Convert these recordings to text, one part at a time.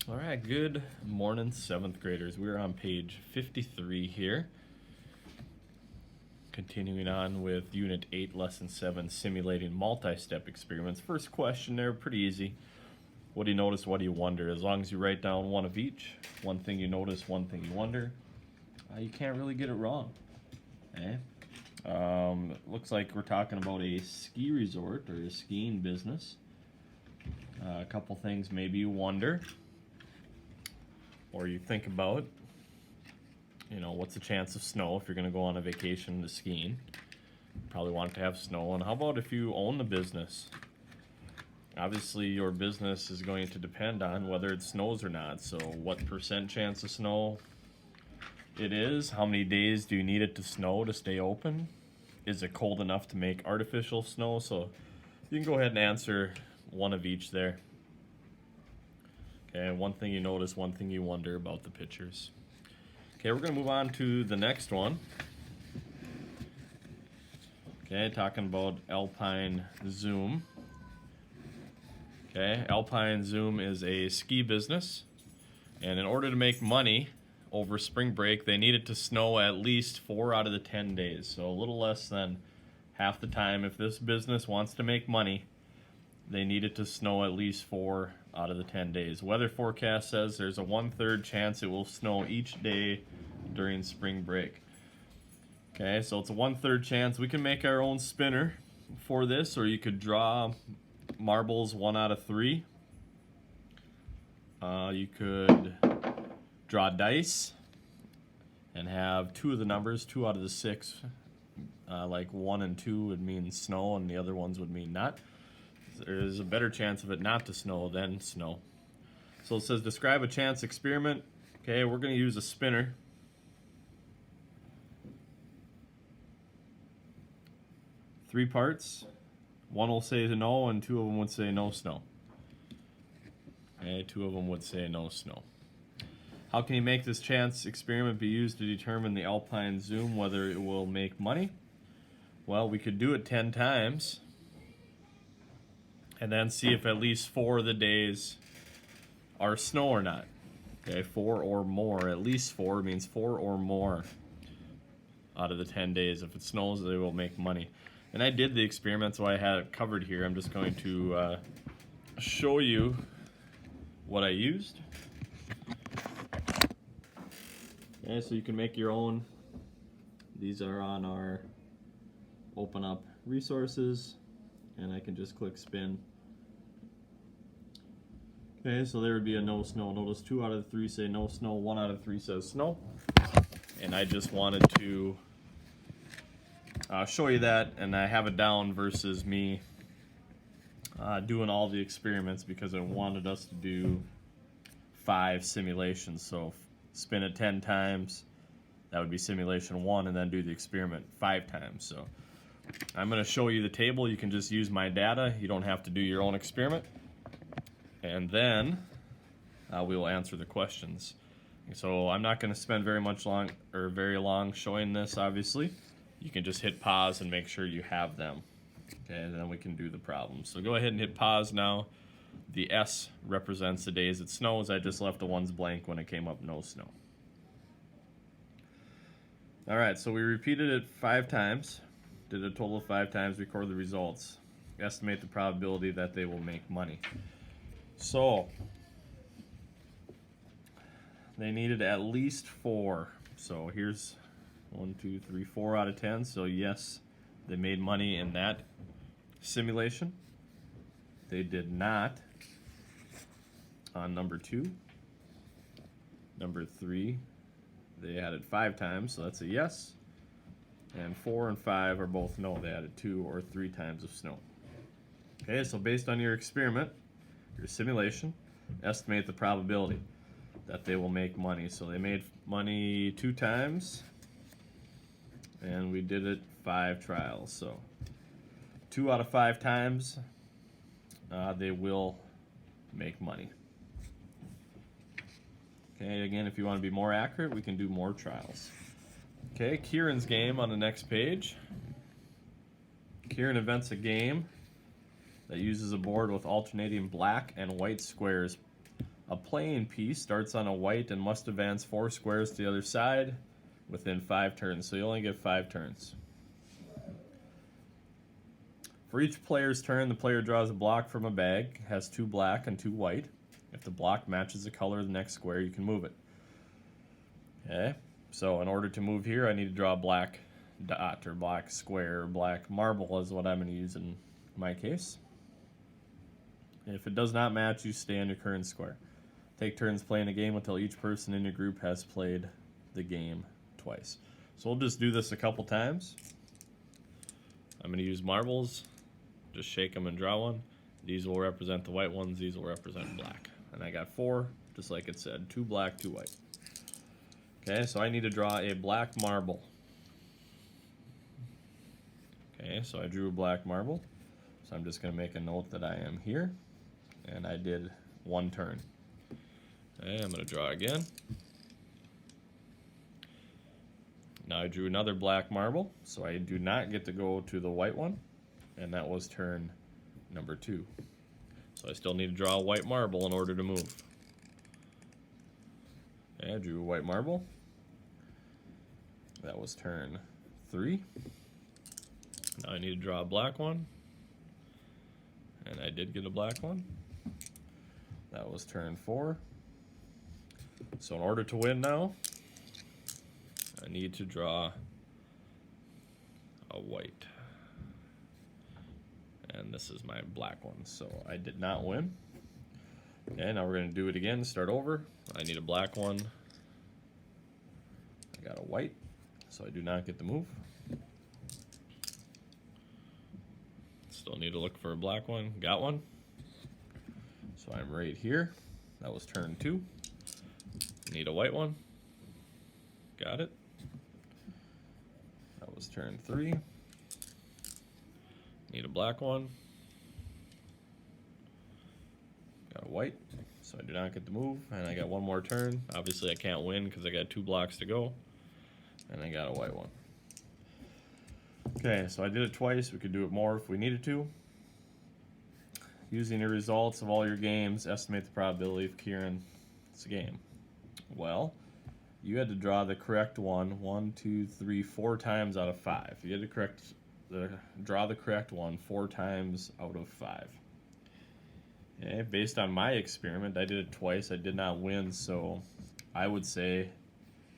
All right, good morning, 7th graders. We're on page 53 here. Continuing on with Unit 8, Lesson 7, Simulating Multi-Step Experiments. First question there, pretty easy. What do you notice, what do you wonder? As long as you write down one of each, one thing you notice, one thing you wonder, you can't really get it wrong. Okay? Looks like we're talking about a ski resort or a skiing business. A couple things maybe you wonder or you think about, what's the chance of snow if you're going to go on a vacation to skiing? Probably want to have snow. And how about if you own the business? Obviously, your business is going to depend on whether it snows or not. So what percent chance of snow it is? How many days do you need it to snow to stay open? Is it cold enough to make artificial snow? So you can go ahead and answer one of each there. Okay, one thing you notice, one thing you wonder about the pictures. Okay, we're going to move on to the next one. Okay, talking about Alpine Zoom. Okay, Alpine Zoom is a ski business, and in order to make money over spring break, they need it to snow at least 4 out of the 10 days, so a little less than half the time. If this business wants to make money, they need it to snow at least 4 out of the 10 days. Weather forecast says there's a 1/3 chance it will snow each day during spring break. Okay, so it's a 1/3 chance. We can make our own spinner for this, or you could draw marbles 1 out of 3. You could draw dice and have 2 of the numbers, 2 out of the 6. Like 1 and 2 would mean snow, and the other ones would mean not. There's a better chance of it not to snow than snow. So it says describe a chance experiment. Okay, we're going to use a spinner. Three parts. One will say no, and 2 of them would say no snow. Okay, 2 of them would say no snow. How can you make this chance experiment be used to determine the Alpine Zoom, whether it will make money? Well, we could do it 10 times. And then see if at least 4 of the days are snow or not. Okay, 4 or more. At least 4 means 4 or more out of the 10 days. If it snows, they will make money. And I did the experiment, so I had it covered here. I'm just going to show you what I used. Okay, so you can make your own. These are on our Open Up resources, and I can just click spin. Okay, so there would be a no snow. Notice 2 out of the 3 say no snow, 1 out of 3 says snow. And I just wanted to show you that, and I have it down versus me doing all the experiments because I wanted us to do 5 simulations. So spin it 10 times, that would be simulation 1, and then do the experiment 5 times. So I'm going to show you the table. You can just use my data. You don't have to do your own experiment. And then we will answer the questions. So I'm not going to spend very long showing this, obviously. You can just hit pause and make sure you have them. Okay, and then we can do the problem. So go ahead and hit pause now. The S represents the days it snows. I just left the ones blank when it came up no snow. All right, so we repeated it 5 times. Did a total of 5 times, record the results. Estimate the probability that they will make money. So, they needed at least 4. So here's 1, 2, 3, 4 out of 10. So yes, they made money in that simulation. They did not on number 2. Number 3, they added 5 times, so that's a yes. And 4 and 5 are both no. They added 2 or 3 times of snow. Okay, so based on your experiment, your simulation, estimate the probability that they will make money. So they made money 2 times, and we did it 5 trials. So 2 out of 5 times, they will make money. Okay, again, if you want to be more accurate, we can do more trials. Okay, Kieran's game on the next page. Kieran invents a game that uses a board with alternating black and white squares A playing piece starts on a white and must advance 4 squares to the other side within 5 turns. So you only get 5 turns. For each player's turn, the player draws a block from a bag, has 2 black and 2 white. If the block matches the color of the next square, you can move it. Okay, so in order to move here, I need to draw a black dot or black square or black marble is what I'm going to use in my case. If it does not match, you stay on your current square. Take turns playing a game until each person in your group has played the game twice. So we'll just do this a couple times. I'm going to use marbles. Just shake them and draw one. These will represent the white ones. These will represent black. And I got 4, just like it said. 2 black, 2 white. Okay, so I need to draw a black marble. Okay, so I drew a black marble. So I'm just going to make a note that I am here. And I did 1 turn. Okay, I'm going to draw again. Now I drew another black marble, so I do not get to go to the white one, and that was turn number 2. So I still need to draw a white marble in order to move. Okay, I drew a white marble. That was turn 3. Now I need to draw a black one, and I did get a black one. That was turn 4. So in order to win now, I need to draw a white. And this is my black one, so I did not win. Okay, now we're going to do it again, start over. I need a black one. I got a white, so I do not get the move. Still need to look for a black one. Got one. So I'm right here. That was turn 2. Need a white one. Got it. That was turn 3. Need a black one. Got a white, so I do not get the move, and I got 1 more turn. Obviously I can't win because I got 2 blocks to go, and I got a white one. Okay, so I did it twice. We could do it more if we needed to. Using the results of all your games, estimate the probability of Kieran's game. Well, you had to draw the correct one 1, 2, 3, 4 times out of 5. You had to draw the correct one 4 times out of 5. Okay, based on my experiment, I did it twice. I did not win, so I would say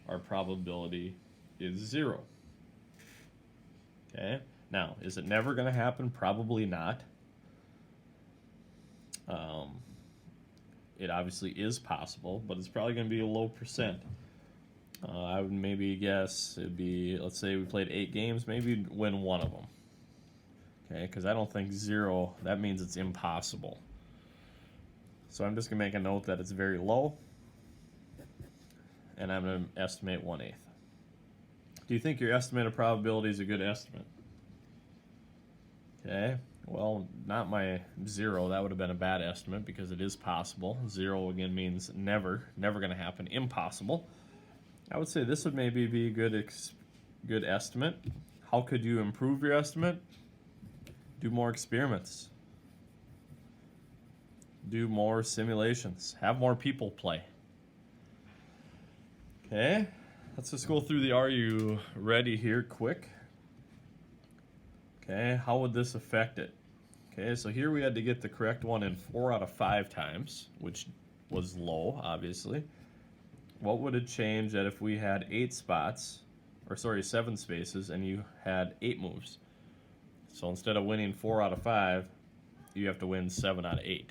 our probability is 0. Okay, now, is it never going to happen? Probably not. It obviously is possible, but it's probably going to be a low percent. I would maybe guess it'd be, let's say we played 8 games, maybe we'd win 1 of them. Okay, because I don't think 0, that means it's impossible. So I'm just going to make a note that it's very low, and I'm going to estimate 1/8. Do you think your estimated probability is a good estimate? Okay, well, not my 0. That would have been a bad estimate because it is possible. 0 again means never going to happen, impossible. I would say this would maybe be a good estimate. How could you improve your estimate? Do more experiments. Do more simulations. Have more people play. Okay, let's just go through the Are You Ready here quick. Okay, how would this affect it? Okay, so here we had to get the correct one in 4 out of 5 times, which was low, obviously. What would it change that if we had 7 spaces, and you had 8 moves? So instead of winning 4 out of 5, you have to win 7 out of 8.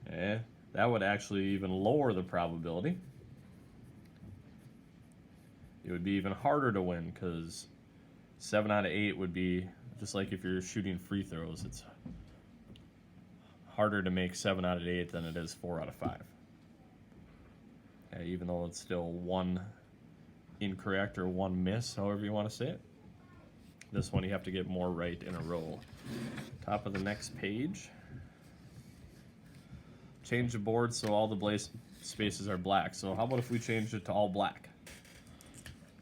Okay, that would actually even lower the probability. It would be even harder to win because 7 out of 8 would be just like if you're shooting free throws. It's harder to make 7 out of 8 than it is 4 out of 5. Okay, even though it's still 1 incorrect or 1 miss, however you want to say it. This one you have to get more right in a row. Top of the next page. Change the board so all the spaces are black. So how about if we change it to all black?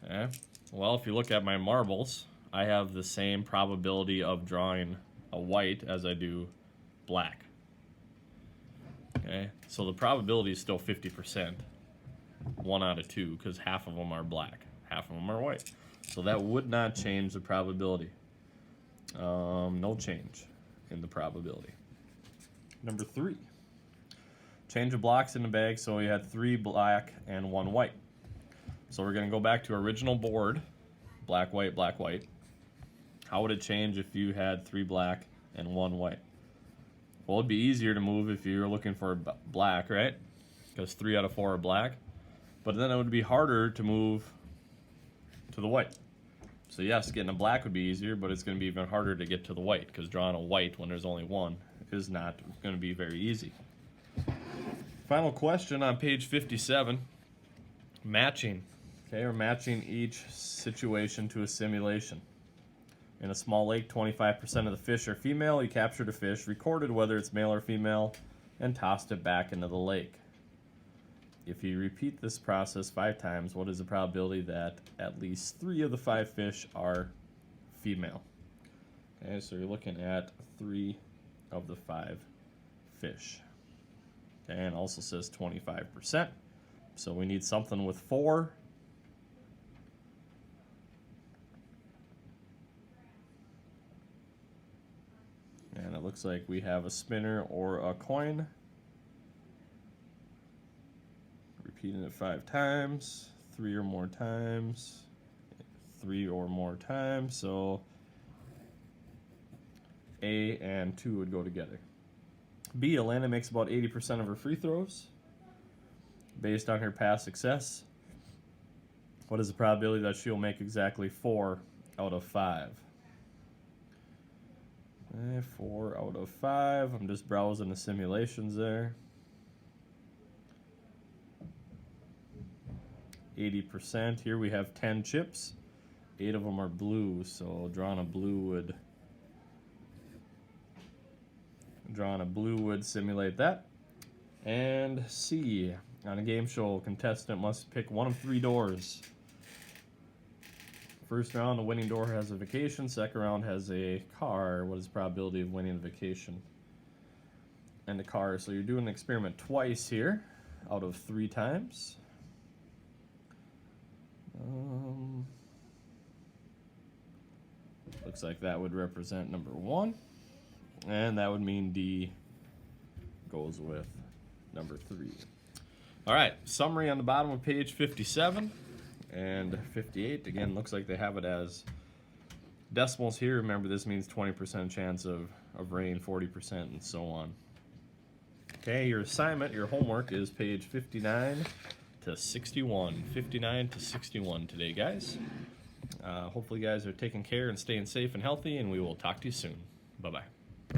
Okay. Well, if you look at my marbles, I have the same probability of drawing a white as I do black. Okay, Okay, so the probability is still 50%, 1 out of 2, because half of them are black, half of them are white. So that would not change the probability. No change in the probability. Number 3. Change the blocks in the bag, so we had 3 black and 1 white. So we're going to go back to original board, black, white, black, white. How would it change if you had 3 black and 1 white? Well, it'd be easier to move if you're looking for black, right? Because 3 out of 4 are black. But then it would be harder to move to the white. So yes, getting a black would be easier, but it's going to be even harder to get to the white, because drawing a white when there's only 1 is not going to be very easy. Final question on page 57, matching. Okay, we're matching each situation to a simulation. In a small lake, 25% of the fish are female. You captured a fish, recorded whether it's male or female, and tossed it back into the lake. If you repeat this process 5 times, what is the probability that at least 3 of the 5 fish are female? Okay, so you're looking at 3 of the 5 fish. Okay, and also says 25%. So we need something with 4. And it looks like we have a spinner or a coin. Repeating it 5 times, 3 or more times, 3 or more times. So A and 2 would go together. B, Alana makes about 80% of her free throws. Based on her past success, what is the probability that she'll make exactly 4 out of 5? 4 out of 5. I'm just browsing the simulations there. 80%. Here we have 10 chips. 8 of them are blue, so drawing a blue would simulate that. And C, on a game show, a contestant must pick one of 3 doors. First round, the winning door has a vacation. Second round has a car. What is the probability of winning the vacation and the car? So you're doing an experiment twice here out of 3 times. Looks like that would represent number 1. And that would mean D goes with number 3. All right, summary on the bottom of page 57 and 58. Again, looks like they have it as decimals here. Remember, this means 20% chance of rain, 40%, and so on. Okay, your assignment, your homework is page 59 to 61. 59 to 61 today, guys. Hopefully you guys are taking care and staying safe and healthy, and we will talk to you soon. Bye-bye.